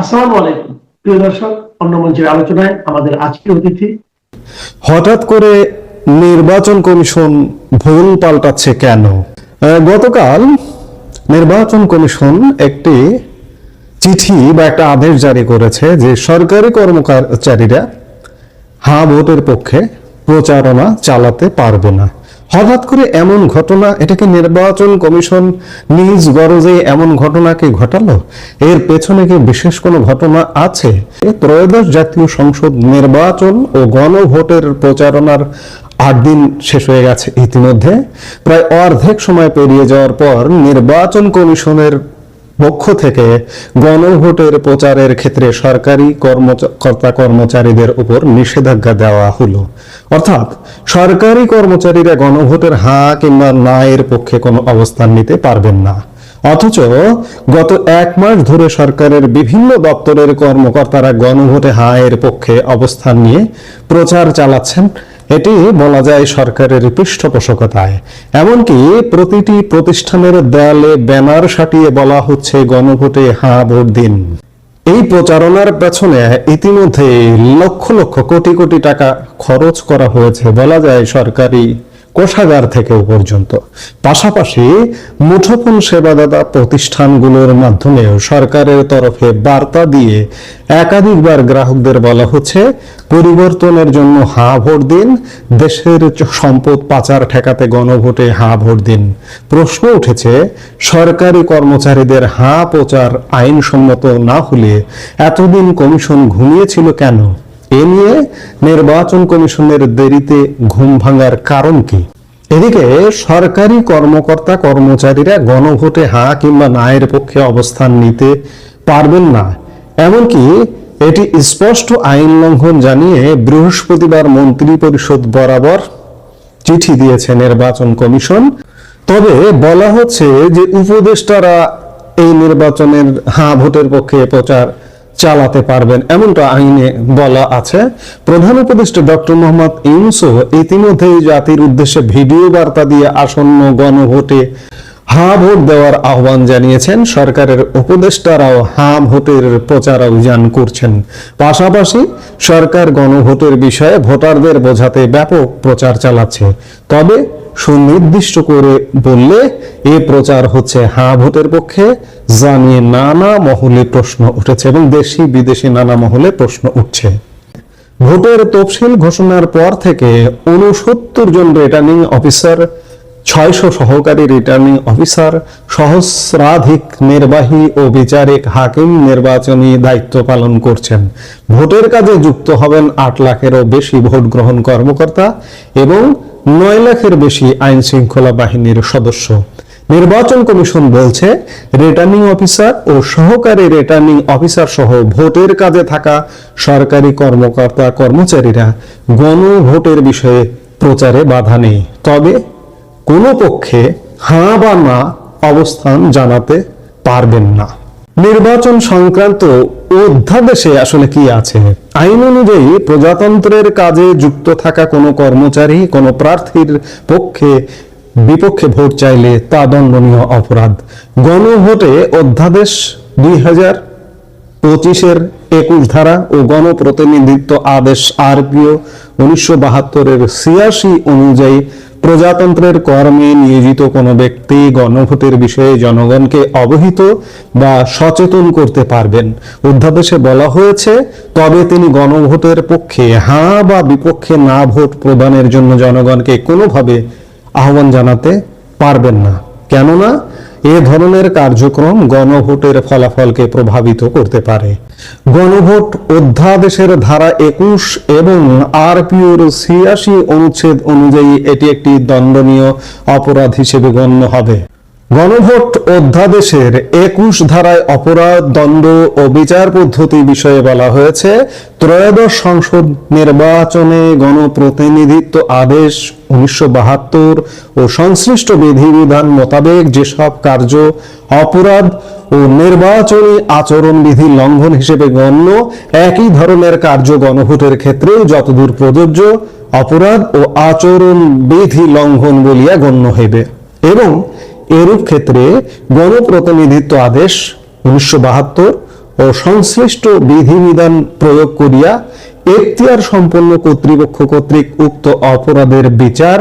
আসসালামু আলাইকুম প্রিয় দর্শক, অন্য মঞ্চের আলোচনায় আমাদের আজকের অতিথি। হঠাৎ করে নির্বাচন কমিশন ভুল পাল্টাচ্ছে কেন? গতকাল নির্বাচন কমিশন একটি চিঠি বা একটা আদেশ জারি করেছে যে সরকারি কর্মচারীরা হ্যাঁ ভোটের পক্ষে প্রচারণা চালাতে পারবে না। হঠাৎ করে এমন ঘটনা, এটাকে নির্বাচন কমিশন নিজ গরজে এমন ঘটনাকে ঘটালো? এর পেছনে কি বিশেষ কোনো ঘটনা আছে? ত্রয়োদশ জাতীয় সংসদ নির্বাচন ও গণভোটের প্রচারণার 8 দিন শেষ হয়ে গেছে ইতিমধ্যে। প্রায় অর্ধেক সময় পেরিয়ে যাওয়ার পর নির্বাচন কমিশনের পক্ষ থেকে গণভোটের প্রচারের ক্ষেত্রে সরকারি কর্মচারীদের উপর নিষেধাজ্ঞা দেওয়া হলো। অর্থাৎ সরকারি কর্মচারীরা গণভোটের হ্যাঁ কিংবা না এর পক্ষে কোনো অবস্থান নিতে পারবেন না। অথচ গত 1 মাস ধরে সরকারের বিভিন্ন দপ্তরের কর্মকর্তারা গণভোটে হ্যাঁ এর পক্ষে অবস্থান নিয়ে প্রচার চালাচ্ছেন। এটি বলা যায় সরকারের পৃষ্ঠপোষকতায়। এমনকি প্রতিটি প্রতিষ্ঠানের দেয়ালে ব্যানার সাটিয়ে বলা হচ্ছে গণভোটে হ্যাঁ ভোট দিন। এই প্রচারণার পেছনে ইতিমধ্যে লক্ষ লক্ষ কোটি কোটি টাকা খরচ করা হয়েছে বলা যায় সরকারি কোষাগার থেকে পর্যন্ত। পাশাপাশি মুঠোফোন সেবাদাতা প্রতিষ্ঠানগুলোর মাধ্যমে সরকারের তরফে বার্তা দিয়ে একাধিকবার গ্রাহকদের বলা হচ্ছে পরিবর্তনের জন্য হ্যাঁ ভোট দিন, দেশের সম্পদ পাচার ঠেকাতে গণভোটে হ্যাঁ ভোট দিন। প্রশ্ন উঠেছে, সরকারি কর্মচারীদের হ্যাঁ প্রচার আইনসম্মত না হলে এতদিন কমিশন ঘুমিয়েছিল কেন? এ নিয়ে নির্বাচন কমিশনের দেরিতে ঘুম ভাঙার কারণ কি? এদিকে সরকারি কর্মকর্তা কর্মচারীরা গণভোটে হ্যাঁ কিংবা না এর পক্ষে অবস্থান নিতে পারবেন না, এমনকি এটি স্পষ্ট আইন লঙ্ঘন জানিয়ে বৃহস্পতিবার মন্ত্রী পরিষদ বরাবর চিঠি দিয়েছে নির্বাচন কমিশন। তবে বলা হচ্ছে যে উপদেষ্টারা এই নির্বাচনের হ্যাঁ ভোটের পক্ষে প্রচার চালাতে পারবেন, এমনটা আইনে বলা আছে। প্রধান উপদেষ্টা ডক্টর মোহাম্মদ ইউনূসও ইতিমধ্যেই জাতির উদ্দেশ্যে ভিডিও বার্তা দিয়ে আসন্ন গণভোটে হ্যাঁ ভোট দেওয়ার আহ্বান জানিয়েছেন। সরকারের উপদেষ্টারাও হ্যাঁ ভোটের প্রচার অভিযান করছেন। পাশাপাশি সরকার গণভোটের বিষয়ে ভোটারদের বোঝাতে ব্যাপক প্রচার চালাচ্ছে। তবে সুনির্দিষ্ট করে বললে এ প্রচার হচ্ছে হ্যাঁ ভোটের পক্ষে, যা নিয়ে নানা মহলে প্রশ্ন উঠেছে এবং দেশি বিদেশি নানা মহলে প্রশ্ন উঠছে। ভোটের তফসিল ঘোষণার পর থেকে 69 জন রিটার্নিং অফিসার, 600 সহকারী রিটার্নিং অফিসার, সহস্রাধিক নির্বাহী ও বিচারিক হাকিম নির্বাচনী দায়িত্ব পালন করছেন। ভোটের কাজে যুক্ত হবেন 8 লাখেরও বেশি ভোট গ্রহণ কর্মকর্তা এবং 9 লাখের বেশি আইন শৃঙ্খলা বাহিনীর সদস্য। নির্বাচন কমিশন বলছে রিটার্নিং অফিসার ও সহকারী রিটার্নিং অফিসার সহ ভোটের কাজে থাকা সরকারি কর্মকর্তা কর্মচারীরা গণভোটের বিষয়ে প্রচারে বাধা নেই, তবে কোনো পক্ষে হ্যাঁ বা না অবস্থান জানাতে পারবেন না। নির্বাচন সংক্রান্ত অধ্যাদেশে আসলে কি আছে? আইন অনুযায়ী প্রজাতন্ত্রের কাজে যুক্ত থাকা কোনো কর্মচারী কোনো প্রার্থীর পক্ষে বিপক্ষে ভোট চাইলে তা দণ্ডনীয় অপরাধ। গণভোটে অধ্যাদেশ 2025-এর 21 ধারা ও গণপ্রতিনিধিত্ব আদেশ আরপিও 1972-এর 86 অনুযায়ী প্রজাতন্ত্রের কর্মে নিয়োজিত কোনো ব্যক্তি গণভোটের বিষয়ে জনগণকে অবহিত বা সচেতন করতে পারবেন। অধ্যাদেশে বলা হয়েছে, তবে তিনি গণভোটের পক্ষে হ্যাঁ বা বিপক্ষে না ভোট প্রদানের জন্য জনগণকে কোনোভাবে আহ্বান জানাতে পারবেন না, কেননা এ ধরনের কার্যক্রম গণভোটের ফলাফলকে প্রভাবিত করতে পারে। গণভোট অধ্যাদেশের ধারা 21 এবং আরপিওর 86 অনুচ্ছেদ অনুযায়ী এটি একটি দণ্ডনীয় অপরাধ হিসেবে গণ্য হবে। গণভোট অধ্যাদেশের 21 ধারায় অপরাধ, দণ্ড ও বিচার পদ্ধতি বিষয়ে বলা হয়েছে, ত্রয়োদশ সংসদ নির্বাচনে গণপ্রতিনিধিত্ব আদেশ 1972 ও সংশ্লিষ্ট বিধিবিধান মোতাবেক যেসব কার্য অপরাধ ও নির্বাচনী আচরণবিধি লঙ্ঘন হিসেবে গণ্য, একই ধরনের কার্য গণভোটের ক্ষেত্রেও যতদূর প্রযোজ্য অপরাধ ও আচরণবিধি লঙ্ঘন বলিয়া গণ্য হইবে। এবং এরূপ ক্ষেত্রে গণপ্রতিনিধিত্ব আদেশ 1972 ও সংশ্লিষ্ট বিধিবিধান প্রয়োগ করিয়া এখতিয়ার সম্পন্ন কর্তৃপক্ষ কর্তৃক উক্ত অপরাধের বিচার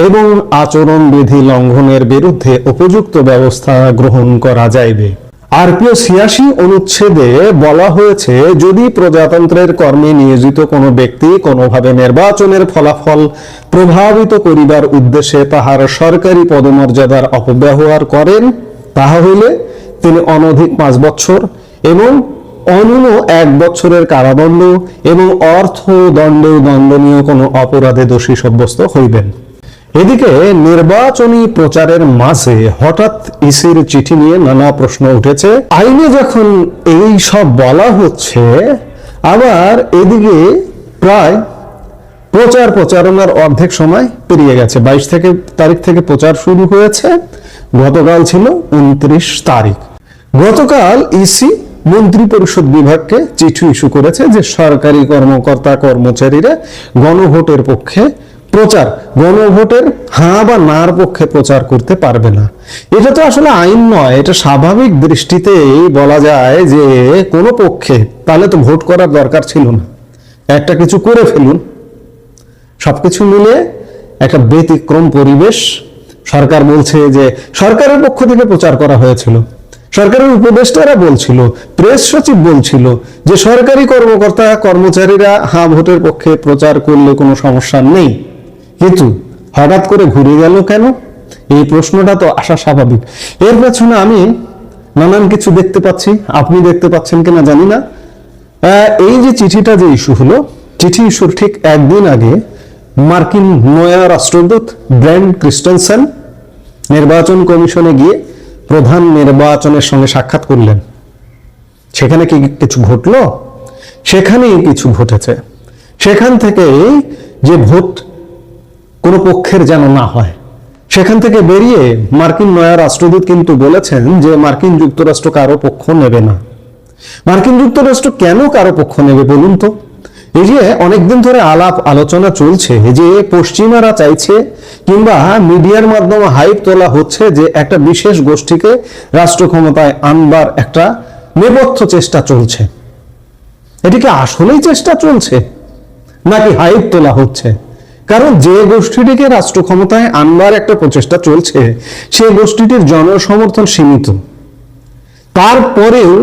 এবং আচরণবিধি লঙ্ঘনের বিরুদ্ধে উপযুক্ত ব্যবস্থা গ্রহণ করা যাইবে। আরপিও 86 অনুচ্ছেদে বলা হয়েছে, যদি প্রজাতন্ত্রের কর্মে নিয়োজিত কোনো ব্যক্তি কোনোভাবে নির্বাচনের ফলাফল প্রভাবিত করিবার উদ্দেশ্যে তাহার সরকারি পদমর্যাদার অপব্যবহার করেন, তাহা হইলে তিনি অনধিক 5 বছর এবং অনূন্য 1 বছরের কারাদণ্ড এবং অর্থদণ্ডেও দণ্ডনীয় কোনো অপরাধে দোষী সাব্যস্ত হইবেন। এদিকে নির্বাচনী প্রচারের মাঝে হঠাৎ ইসির চিঠি নিয়ে নানা প্রশ্ন উঠেছে। আইনে যখন এই সব বলা হচ্ছে, আবার এদিকে প্রায় প্রচারণার অর্ধেক সময় পেরিয়ে গেছে। 22 তারিখ থেকে প্রচার শুরু হয়েছে, গতকাল ছিল 29 তারিখ। গতকাল ইসি মন্ত্রী পরিষদ বিভাগকে চিঠি ইস্যু করেছে যে সরকারি কর্মকর্তা কর্মচারীরা গণভোটের পক্ষে প্রচার, গণভোটের হ্যাঁ বা নার পক্ষে প্রচার করতে পারবে না। এটা তো আসলে আইন নয়, এটা স্বাভাবিক দৃষ্টিতেই বলা যায় যে কোনো পক্ষে, তাহলে তো ভোট করার দরকার ছিল না, একটা কিছু করে ফেলুন। সবকিছু মিলে একটা ব্যতিক্রম পরিবেশ। সরকার বলছে যে সরকারের পক্ষ থেকে প্রচার করা হয়েছিল, সরকারের উপদেষ্টারা বলছিল, প্রেস সচিব বলছিল যে সরকারি কর্মকর্তা কর্মচারীরা হ্যাঁ ভোটের পক্ষে প্রচার করলে কোনো সমস্যা নেই। কিন্তু হঠাৎ করে ঘুরে গেল কেন, এই প্রশ্নটা তো আসা স্বাভাবিক। এর পেছনে আমি নানান কিছু দেখতে পাচ্ছি, আপনি দেখতে পাচ্ছেন কিনা জানি না। এই যে চিঠিটা যে ইস্যু হলো, চিঠি ইস্যুর ঠিক একদিন আগে মার্কিন নয়া রাষ্ট্রদূত ব্র্যান্ড ক্রিস্টেনসেন নির্বাচন কমিশনে গিয়ে প্রধান নির্বাচনের সঙ্গে সাক্ষাৎ করলেন। সেখানে কি কিছু ঘটলো? সেখানেই কিছু ঘটেছে। সেখান থেকে যে ভোট কোনো পক্ষের যেন না হয়, সেখান থেকে বেরিয়ে মার্কিন নয়া রাষ্ট্রদূত কিন্তু বলেছেন যে মার্কিন যুক্তরাষ্ট্র কারো পক্ষ নেবে না। মার্কিন যুক্তরাষ্ট্র কেন কারো পক্ষ নেবে বলুন তো? এই যে অনেকদিন ধরে আলাপ আলোচনা চলছে যে পশ্চিমারা চাইছে, কিংবা মিডিয়ার মাধ্যমে হাইপ তোলা হচ্ছে যে একটা বিশেষ গোষ্ঠীকে রাষ্ট্র ক্ষমতায় আনবার একটা নেপথ্য চেষ্টা চলছে। এটি কি আসলেই চেষ্টা চলছে নাকি হাইপ তোলা হচ্ছে? কারণ যে গোষ্ঠীটিকে রাষ্ট্র ক্ষমতায় আনবার একটা প্রচেষ্টা চলছে, সেই গোষ্ঠীটির জনসমর্থন সীমিত। তারপরেও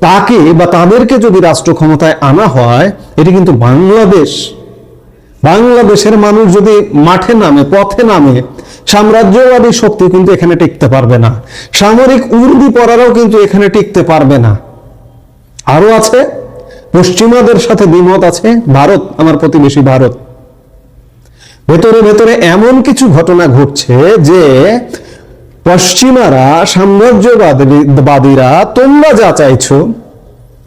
তাকে বা তাদেরকে যদি রাষ্ট্র ক্ষমতায় আনা হয়, এটি কিন্তু বাংলাদেশের মানুষ যদি মাঠে নামে, পথে নামে, সাম্রাজ্যবাদী শক্তি কিন্তু এখানে টিকতে পারবে না। সামরিক উর্দি পরারাও কিন্তু এখানে টিকতে পারবে না। আরো আছে, পশ্চিমাদের সাথে দ্বিমত আছে ভারত, আমার প্রতিবেশী ভারত। ভেতরে ভেতরে এমন কিছু ঘটনা ঘটছে যে পশ্চিমারা, সাম্রাজ্যবাদীরা, তোমরা যা চাইছো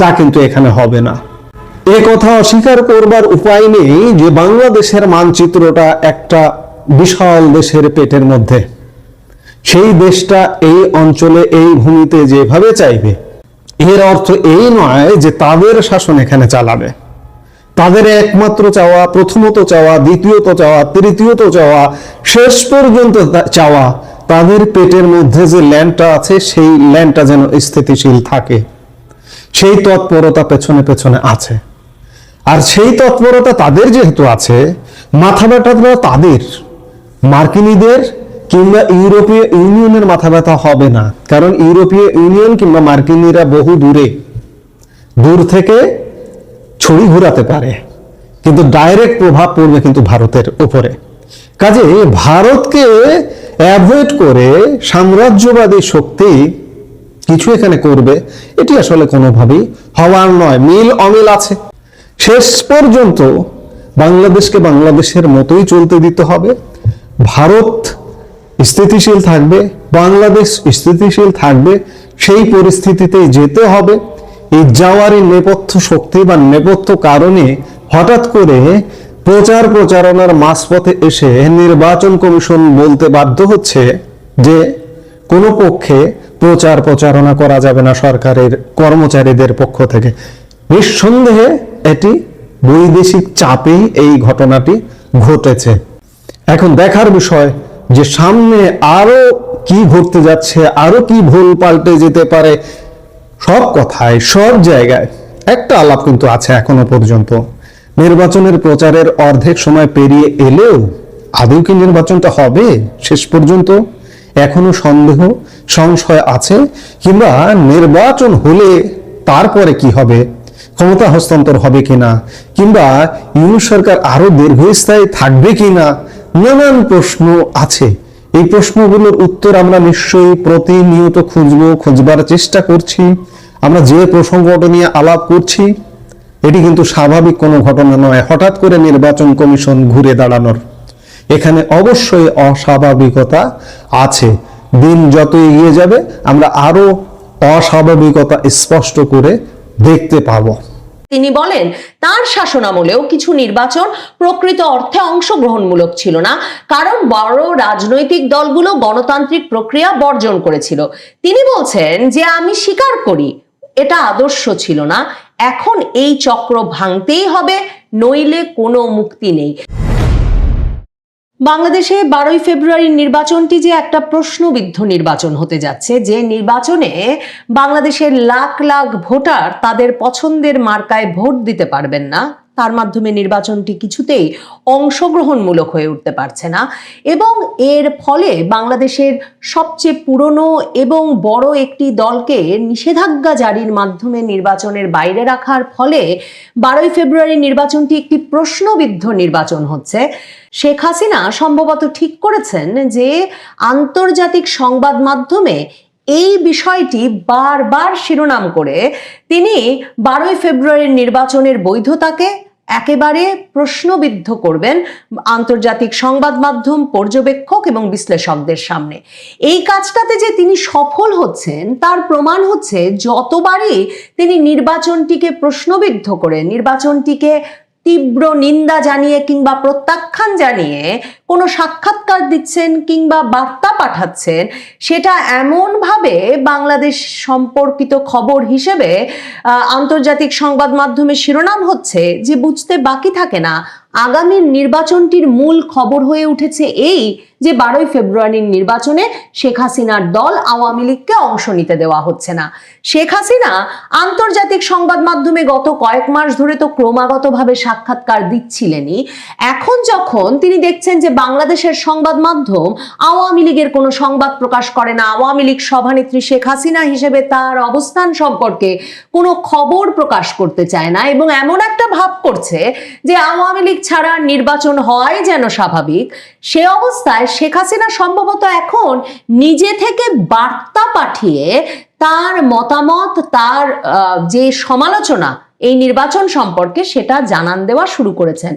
তা কিন্তু এখানে হবে না। এ কথা অস্বীকার করবার উপায় নেই যে বাংলাদেশের মানচিত্রটা একটা বিশাল দেশের পেটের মধ্যে। সেই দেশটা এই অঞ্চলে, এই ভূমিতে যেভাবে চাইবে, এর অর্থ এই নয় যে তাদের শাসন এখানে চালাবে। তাদের একমাত্র চাওয়া, প্রথমত চাওয়া, দ্বিতীয়ত চাওয়া, তৃতীয়ত চাওয়া, শেষ পর্যন্ত চাওয়া, তাদের পেটের মধ্যে যে ল্যান্ডটা আছে সেই ল্যান্ডটা যেন স্থিতিশীল থাকে। সেই তৎপরতা পেছনে পেছনে আছে। আর সেই তৎপরতা তাদের যেহেতু আছে, মাথা ব্যথাটা তাদের, মার্কিনীদের কিংবা ইউরোপীয় ইউনিয়নের মাথা ব্যথা হবে না। কারণ ইউরোপীয় ইউনিয়ন কিংবা মার্কিনীরা বহু দূর থেকে ছড়ি ঘুরাতে পারে, কিন্তু ডাইরেক্ট প্রভাব পড়বে কিন্তু ভারতের উপরে। কাজে ভারতকে অ্যাভয়েড করে সাম্রাজ্যবাদী শক্তি কিছু এখানে করবে, এটি আসলে কোনোভাবেই হওয়ার নয়। মিল অমিল আছে। শেষ পর্যন্ত বাংলাদেশকে বাংলাদেশের মতোই চলতে দিতে হবে। ভারত স্থিতিশীল থাকবে, বাংলাদেশ স্থিতিশীল থাকবে, সেই পরিস্থিতিতে যেতে হবে। এই যাওয়ারই নেপথ্য শক্তি বা নেপথ্য কারণে হঠাৎ করে প্রচারণার মাঝপথে এসে নির্বাচন কমিশন বলতে বাধ্য হচ্ছে যে কোনো পক্ষে প্রচারণা করা যাবে না সরকারের কর্মচারীদের পক্ষ থেকে। নিঃসন্দেহে এটি বৈদেশিক চাপেই এই ঘটনাটি ঘটেছে। এখন দেখার বিষয় যে সামনে আরো কি ঘটতে যাচ্ছে, আরো কি ভুল পাল্টে যেতে পারে। সব কথায় সব জায়গায় একটা আলাপ কিন্তু আছে এখনো পর্যন্ত। নির্বাচনের প্রচারের অর্ধেক সময় পেরিয়ে এলেও আদৌ কি নির্বাচনটা হবে শেষ পর্যন্ত? এখনো সন্দেহ সংশয় আছে, কিংবা নির্বাচন হলে তারপরে কি হবে, ক্ষমতা হস্তান্তর হবে কিনা, কিংবা ইউনূস সরকার আরো দীর্ঘস্থায়ী থাকবে কিনা, নানান প্রশ্ন আছে। এই প্রশ্নগুলোর উত্তর আমরা নিশ্চয়ই প্রতিনিয়ত খোঁজবার চেষ্টা করছি। আমরা যে প্রসঙ্গটা নিয়ে আলাপ করছি এটি কিন্তু স্বাভাবিক কোনো ঘটনা নয়, হঠাৎ করে নির্বাচন কমিশন ঘুরে দাঁড়ানোর। এখানে অবশ্যই অস্বাভাবিকতা আছে। দিন যত এগিয়ে যাবে আমরা আরো অস্বাভাবিকতা স্পষ্ট করে দেখতে পাবো। তিনি বলেন, তার শাসনামলেও কিছু নির্বাচন প্রকৃত অর্থে অংশগ্রহণমূলক ছিল না, কারণ বড় রাজনৈতিক দলগুলো গণতান্ত্রিক প্রক্রিয়া বর্জন করেছিল। তিনি বলছেন যে, আমি স্বীকার করি এটা আদর্শ ছিল না, এখন এই চক্র ভাঙতেই হবে, নইলে কোনো মুক্তি নেই। বাংলাদেশে 12ই ফেব্রুয়ারির নির্বাচনটি যে একটা প্রশ্নবিদ্ধ নির্বাচন হতে যাচ্ছে, যে নির্বাচনে বাংলাদেশের লাখ লাখ ভোটার তাদের পছন্দের মার্কায় ভোট দিতে পারবেন না, তার মাধ্যমে নির্বাচনটি কিছুতেই অংশগ্রহণমূলক হয়ে উঠতে পারছে না, এবং এর ফলে বাংলাদেশের সবচেয়ে পুরনো এবং বড় একটি দলকে নিষেধাজ্ঞা জারির মাধ্যমে নির্বাচনের বাইরে রাখার ফলে 12ই ফেব্রুয়ারি নির্বাচনটি একটি প্রশ্নবিদ্ধ নির্বাচন হচ্ছে। শেখ হাসিনা সম্ভবত ঠিক করেছেন যে আন্তর্জাতিক সংবাদ মাধ্যমে এই বিষয়টি বারবার শিরোনাম করে তিনি 12ই ফেব্রুয়ারির নির্বাচনের বৈধতাকে একেবারে প্রশ্নবিদ্ধ করবেন আন্তর্জাতিক সংবাদ মাধ্যম, পর্যবেক্ষক এবং বিশ্লেষকদের সামনে। এই কাজটাতে যে তিনি সফল হচ্ছেন তার প্রমাণ হচ্ছে যতবারই তিনি নির্বাচনটিকে প্রশ্নবিদ্ধ করে, নির্বাচনটিকে তীব্র নিন্দা জানিয়ে কিংবা প্রত্যাখ্যান জানিয়ে কোনো সাক্ষাৎকার দিচ্ছেন কিংবা বার্তা পাঠাচ্ছেন, সেটা এমনভাবে বাংলাদেশ সম্পর্কিত খবর হিসেবে আন্তর্জাতিক সংবাদ মাধ্যমে শিরোনাম হচ্ছে যে বুঝতে বাকি থাকে না আগামীর নির্বাচনটির মূল খবর হয়ে উঠেছে এই যে 12ই ফেব্রুয়ারির নির্বাচনে শেখ হাসিনার দল আওয়ামী লীগকে অংশ নিতে দেওয়া হচ্ছে না। শেখ হাসিনা আন্তর্জাতিক সংবাদ মাধ্যমে গত কয়েক মাস ধরে তো ক্রমাগতভাবে সাক্ষাৎকার দিচ্ছিলেনই। এখন যখন তিনি দেখছেন যে বাংলাদেশের সংবাদ মাধ্যম আওয়ামী লীগের কোনো সংবাদ প্রকাশ করে না, আওয়ামী লীগ সভানেত্রী শেখ হাসিনা হিসেবে তার অবস্থান সম্পর্কে কোনো খবর প্রকাশ করতে চায় না, এবং এমন একটা ভাব করছে যে আওয়ামী লীগ ছাড়া নির্বাচন হয় যেন স্বাভাবিক, সে অবস্থায় শেখ হাসিনা সম্ভবত এখন নিজে থেকে বার্তা পাঠিয়ে তার মতামত, তার যে সমালোচনা এই নির্বাচন সম্পর্কে সেটা জানান দেওয়া শুরু করেছেন।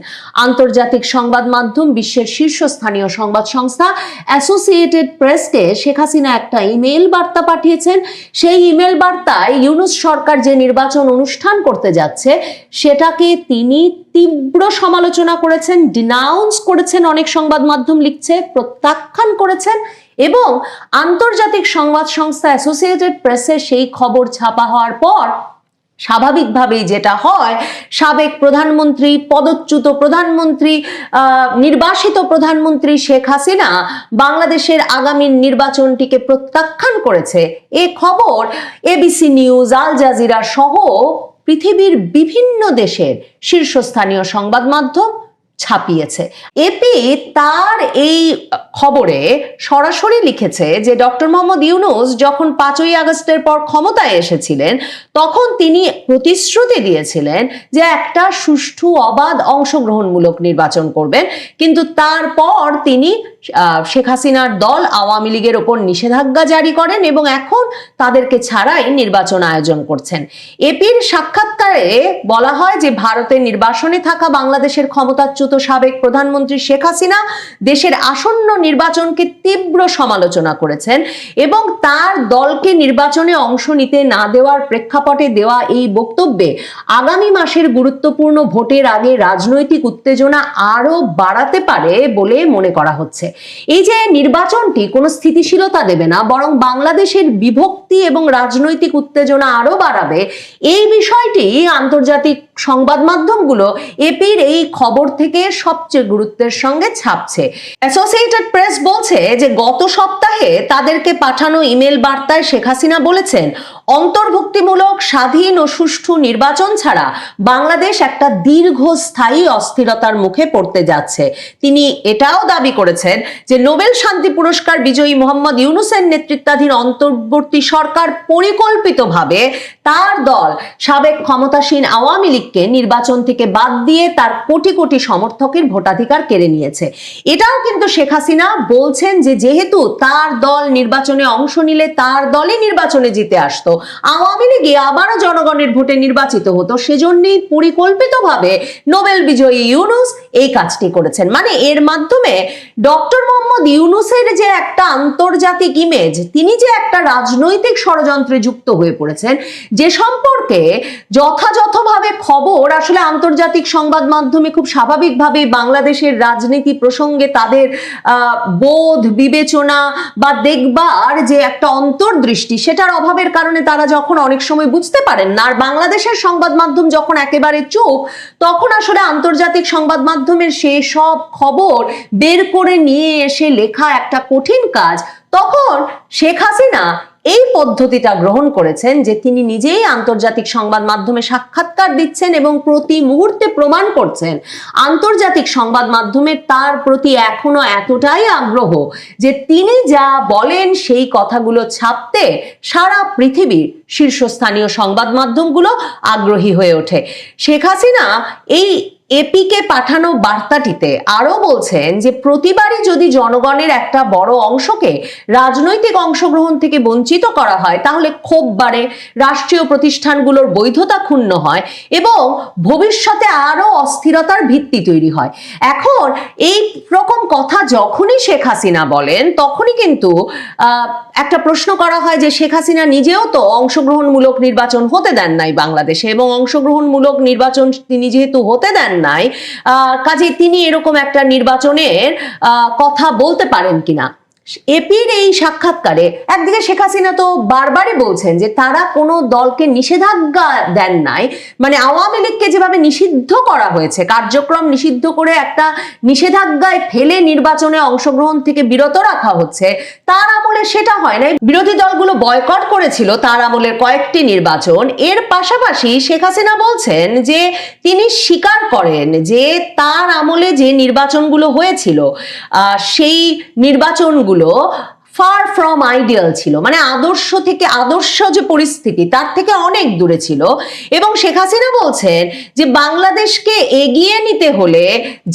আন্তর্জাতিক সংবাদ মাধ্যম, বিশ্বের শীর্ষস্থানীয় সংবাদ সংস্থা অ্যাসোসিয়েটেড প্রেসকে শেখ হাসিনা একটা ইমেল বার্তা পাঠিয়েছেন। সেই ইমেল বার্তায় ইউনূস সরকার যে নির্বাচন অনুষ্ঠান করতে যাচ্ছে সেটাকে তিনি তীব্র সমালোচনা করেছেন, ডিনাউন্স করেছেন, অনেক সংবাদ মাধ্যম লিখছে, প্রত্যাখ্যান করেছেন, এবং আন্তর্জাতিক সংবাদ সংস্থা অ্যাসোসিয়েটেড প্রেসে সেই খবর ছাপা হওয়ার পর স্বাভাবিকভাবেই যেটা হয়, সাবেক প্রধানমন্ত্রী, পদচ্যুত প্রধানমন্ত্রী, নির্বাসিত প্রধানমন্ত্রী শেখ হাসিনা বাংলাদেশের আগামী নির্বাচনটিকে প্রত্যাখ্যান করেছে। এ খবর এবিসি নিউজ, আল জাজিরা সহ পৃথিবীর বিভিন্ন দেশের শীর্ষস্থানীয় সংবাদ মাধ্যম ছাপিয়েছে। এপি তার এই খবরে সরাসরি লিখেছে যে ডক্টর মোহাম্মদ ইউনূস যখন 5ই আগস্টের পর ক্ষমতায় এসেছিলেন তখন তিনি প্রতিশ্রুতি দিয়েছিলেন যে একটা সুষ্ঠু, অবাধ, অংশগ্রহণমূলক নির্বাচন করবেন, কিন্তু তারপর তিনি শেখ হাসিনার দল আওয়ামী লীগের ওপর নিষেধাজ্ঞা জারি করেন এবং এখন তাদেরকে ছাড়াই নির্বাচন আয়োজন করছেন। এপির সাক্ষাৎকারে বলা হয় যে ভারতের নির্বাসনে থাকা বাংলাদেশের ক্ষমতাচ্যুত সাবেক প্রধানমন্ত্রী শেখ হাসিনা দেশের আসন্ন নির্বাচনকে তীব্র সমালোচনা করেছেন এবং তার দলকে নির্বাচনে অংশ নিতে না দেওয়ার প্রেক্ষাপটে দেওয়া এই বক্তব্যে আগামী মাসের গুরুত্বপূর্ণ ভোটের আগে রাজনৈতিক উত্তেজনা আরো বাড়াতে পারে বলে মনে করা হচ্ছে। এই যে নির্বাচনটি কোনো স্থিতিশীলতা দেবে না, বরং বাংলাদেশের বিভক্তি এবং রাজনৈতিক উত্তেজনা আরো বাড়াবে, এই বিষয়টি আন্তর্জাতিক সংবাদ মাধ্যমগুলো এপির এই খবর থেকে সবচেয়ে গুরুত্বের সঙ্গে ছাপছে। অ্যাসোসিয়েটেড প্রেস বলছে যে গত সপ্তাহে তাদেরকে পাঠানো ইমেল বার্তায় শেখ হাসিনা বলেছেন অন্তর্ভুক্তিমূলক স্বাধীন ও সুষ্ঠু নির্বাচন ছাড়া বাংলাদেশ একটা দীর্ঘস্থায়ী অস্থিরতার মুখে পড়তে যাচ্ছে। তিনি এটাও দাবি করেছেন যে নোবেল শান্তি পুরস্কার বিজয়ী মোহাম্মদ ইউনূসের নেতৃত্বাধীন অন্তর্বর্তী সরকার পরিকল্পিতভাবে তার দল সাবেক ক্ষমতাসীন আওয়ামী লীগকে নির্বাচন থেকে বাদ দিয়ে তার কোটি কোটি সমর্থকের ভোটাধিকার কেড়ে নিয়েছে। এটাও কিন্তু শেখ হাসিনা বলছেন যে যেহেতু তার দল নির্বাচনে অংশ নিলে তার দলই নির্বাচনে জিতে আসতো, আওয়ামী লীগে আবারও জনগণের ভোটে নির্বাচিত হতো, সেজন্যই পরিকল্পিতভাবে নোবেল বিজয়ী ইউনূস এই কাজটি করেছেন। মানে এর মাধ্যমে ডক্টর মোহাম্মদ ইউনূসের যে একটা আন্তর্জাতিক ইমেজ, তিনি যে একটা রাজনৈতিক ষড়যন্ত্রে যুক্ত হয়ে পড়েছেন, যে সম্পর্কে যথাযথভাবে খবর আসলে আন্তর্জাতিক সংবাদ মাধ্যমে খুব স্বাভাবিকভাবে বাংলাদেশের রাজনীতি প্রসঙ্গে তাদের বোধ বিবেচনা বা দেখবার যে একটা অন্তর্দৃষ্টি, সেটার অভাবের কারণে তারা যখন অনেক সময় বুঝতে পারেন না, আর বাংলাদেশের সংবাদ মাধ্যম যখন একেবারে চুপ, তখন আসলে আন্তর্জাতিক সংবাদ মাধ্যমের সেসব খবর বের করে নিয়ে এসে লেখা একটা কঠিন কাজ। তখন শেখ হাসিনা এই পদ্ধতিটা গ্রহণ করেছেন যে তিনি নিজেই আন্তর্জাতিক সংবাদ মাধ্যমে সাক্ষাৎকার দিচ্ছেন এবং প্রতি মুহূর্তে প্রমাণ করছেন আন্তর্জাতিক সংবাদ মাধ্যমের তার প্রতি এখনো এতটাই আগ্রহ যে তিনি যা বলেন সেই কথাগুলো ছাপতে সারা পৃথিবীর শীর্ষস্থানীয় সংবাদ মাধ্যমগুলো আগ্রহী হয়ে ওঠে। শেখ হাসিনা এই এপিকে পাঠানো বার্তাটিতে আরো বলছেন যে প্রতিবারই যদি জনগণের একটা বড় অংশকে রাজনৈতিক অংশগ্রহণ থেকে বঞ্চিত করা হয়, তাহলে ক্ষোভ বাড়ে, রাষ্ট্রীয় প্রতিষ্ঠানগুলোর বৈধতা ক্ষুণ্ণ হয় এবং ভবিষ্যতে আরো অস্থিরতার ভিত্তি তৈরি হয়। এখন এই রকম কথা যখনই শেখ হাসিনা বলেন, তখনই কিন্তু একটা প্রশ্ন করা হয় যে শেখ হাসিনা নিজেও তো অংশগ্রহণমূলক নির্বাচন হতে দেন নাই বাংলাদেশে, এবং অংশগ্রহণমূলক নির্বাচন তিনি যেহেতু হতে দেন নাই, কাজে তিনি এরকম একটা নির্বাচনের কথা বলতে পারেন কিনা। এপির এই সাক্ষাৎকারে একদিকে শেখ হাসিনা তো বারবারই বলছেন যে তারা কোনো দলকে নিষেধাজ্ঞা দেন নাই, মানে আওয়ামী লীগকে যেভাবে নিষিদ্ধ করা হয়েছে, কার্যক্রম নিষিদ্ধ করে একটা নিষেধাজ্ঞায় ফেলে নির্বাচনে অংশগ্রহণ থেকে বিরত রাখা হচ্ছে, তার আমলে সেটা হয় নাই। বিরোধী দলগুলো বয়কট করেছিল তার আমলের কয়েকটি নির্বাচন। এর পাশাপাশি শেখ হাসিনা বলছেন যে তিনি স্বীকার করেন যে তার আমলে যে নির্বাচনগুলো হয়েছিল সেই নির্বাচনগুলো ফার ফ্রম আইডিয়াল ছিল, মানে আদর্শ থেকে, আদর্শ যে পরিস্থিতি তার থেকে অনেক দূরে ছিল। এবং শেখ হাসিনা বলছেন যে বাংলাদেশকে এগিয়ে নিতে হলে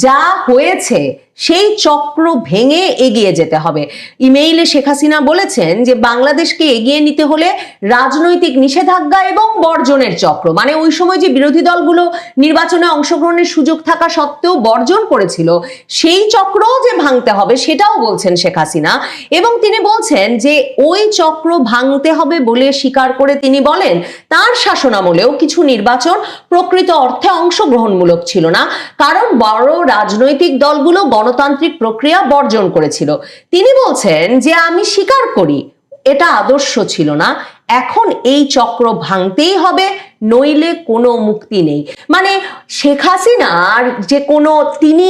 যা হয়েছে সেই চক্র ভেঙে এগিয়ে যেতে হবে। ইমেইলে শেখ হাসিনা বলেছেন যে বাংলাদেশকে এগিয়ে নিতে হলে রাজনৈতিক নিষেধাজ্ঞা এবং বর্জনের চক্র, মানে ওই সময় যে বিরোধী দলগুলো নির্বাচনে অংশগ্রহণের সুযোগ থাকা সত্ত্বেও বর্জন করেছিল, সেই চক্রও যে ভাঙতে হবে সেটাও বলছেন শেখ হাসিনা। এবং তিনি বলছেন যে ওই চক্র ভাঙতে হবে বলে স্বীকার করে তিনি বলেন তার শাসনামলেও কিছু নির্বাচন প্রকৃত অর্থে অংশগ্রহণমূলক ছিল না, কারণ বড় রাজনৈতিক দলগুলো গণতান্ত্রিক প্রক্রিয়া বর্জন করেছিল। তিনি বলছেন যে আমি স্বীকার করি এটা আদর্শ ছিল না, এখন এই চক্র ভাঙতেই হবে, নইলে কোনো মুক্তি নেই। মানে শেখ হাসিনার যে কোনো, তিনি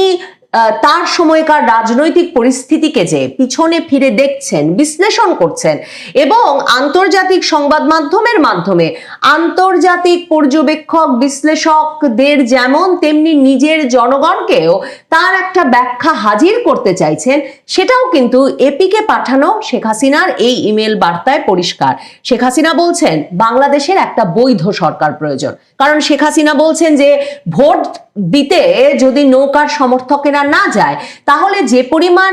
তার সময়কার রাজনৈতিক পরিস্থিতিকে যে পিছনে ফিরে দেখছেন, বিশ্লেষণ করছেন এবং আন্তর্জাতিক সংবাদ মাধ্যমের মাধ্যমে আন্তর্জাতিক পর্যবেক্ষক বিশ্লেষকদের যেমন তেমনি নিজের জনগণকেও তার একটা ব্যাখ্যা হাজির করতে চাইছেন, সেটাও কিন্তু এপিকে পাঠানো শেখ হাসিনার এই ইমেল বার্তায় পরিষ্কার। শেখ হাসিনা বলছেন বাংলাদেশের একটা বৈধ সরকার প্রয়োজন, কারণ শেখ হাসিনা বলছেন যে ভোট দিতে যদি নৌকার সমর্থকেরা না যায়, তাহলে যে পরিমাণ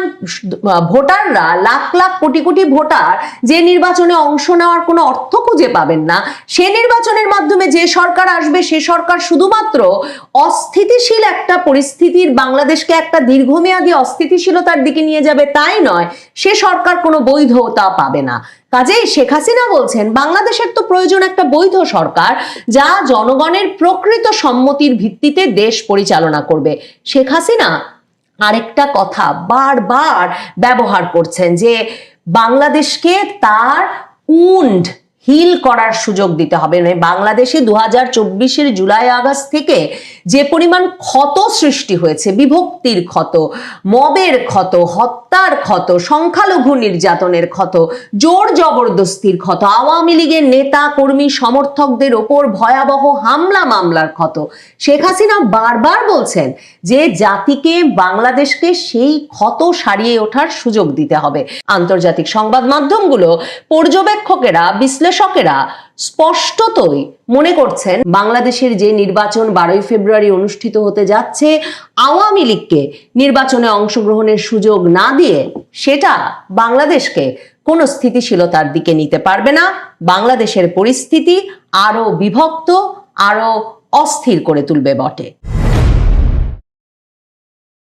ভোটাররা, লাখ লাখ কোটি কোটি ভোটার যে নির্বাচনে অংশ নেওয়ার কোনো অর্থ খুঁজে পাবেন না, সে নির্বাচনের মাধ্যমে যে সরকার আসবে সে সরকার শুধুমাত্র অস্থিতিশীল একটা পরিস্থিতির, বাংলাদেশকে একটা দীর্ঘমেয়াদী অস্থিতিশীলতার দিকে নিয়ে যাবে তাই নয়, সে সরকার কোনো বৈধতা পাবে না। কাজেই শেখ হাসিনা বলছেন বাংলাদেশের তো প্রয়োজন একটা বৈধ সরকার যা জনগণের প্রকৃত সম্মতির ভিত্তিতে দেশ পরিচালনা করবে। শেখ হাসিনা আরেকটা কথা বারবার ব্যবহার করছেন যে বাংলাদেশকে তার উন্ড হিল করার সুযোগ দিতে হবে। মানে বাংলাদেশে 2024-এর জুলাই আগস্ট থেকে যে পরিমাণ ক্ষত সৃষ্টি হয়েছে, বিভক্তির ক্ষত, মবের ক্ষত, হত্যার ক্ষত, সংখ্যালঘু নির্যাতনের ক্ষত, জোর জবরদস্তির ক্ষত, আওয়ামী লীগের নেতা কর্মী সমর্থকদের ওপর ভয়াবহ হামলা মামলার ক্ষত, শেখ হাসিনা বারবার বলছেন যে জাতিকে, বাংলাদেশকে সেই ক্ষত সারিয়ে ওঠার সুযোগ দিতে হবে। আন্তর্জাতিক সংবাদ মাধ্যমগুলো, পর্যবেক্ষকেরা, বিশ্লেষকেরা স্পষ্টতই মনে করছেন বাংলাদেশের যে নির্বাচন 12ই ফেব্রুয়ারি অনুষ্ঠিত হতে যাচ্ছে, আওয়ামী লীগকে নির্বাচনে অংশগ্রহণের সুযোগ না দিয়ে সেটা বাংলাদেশকে কোনো স্থিতিশীলতার দিকে নিতে পারবে না, বাংলাদেশের পরিস্থিতি আরো বিভক্ত, আরো অস্থির করে তুলবে বটে।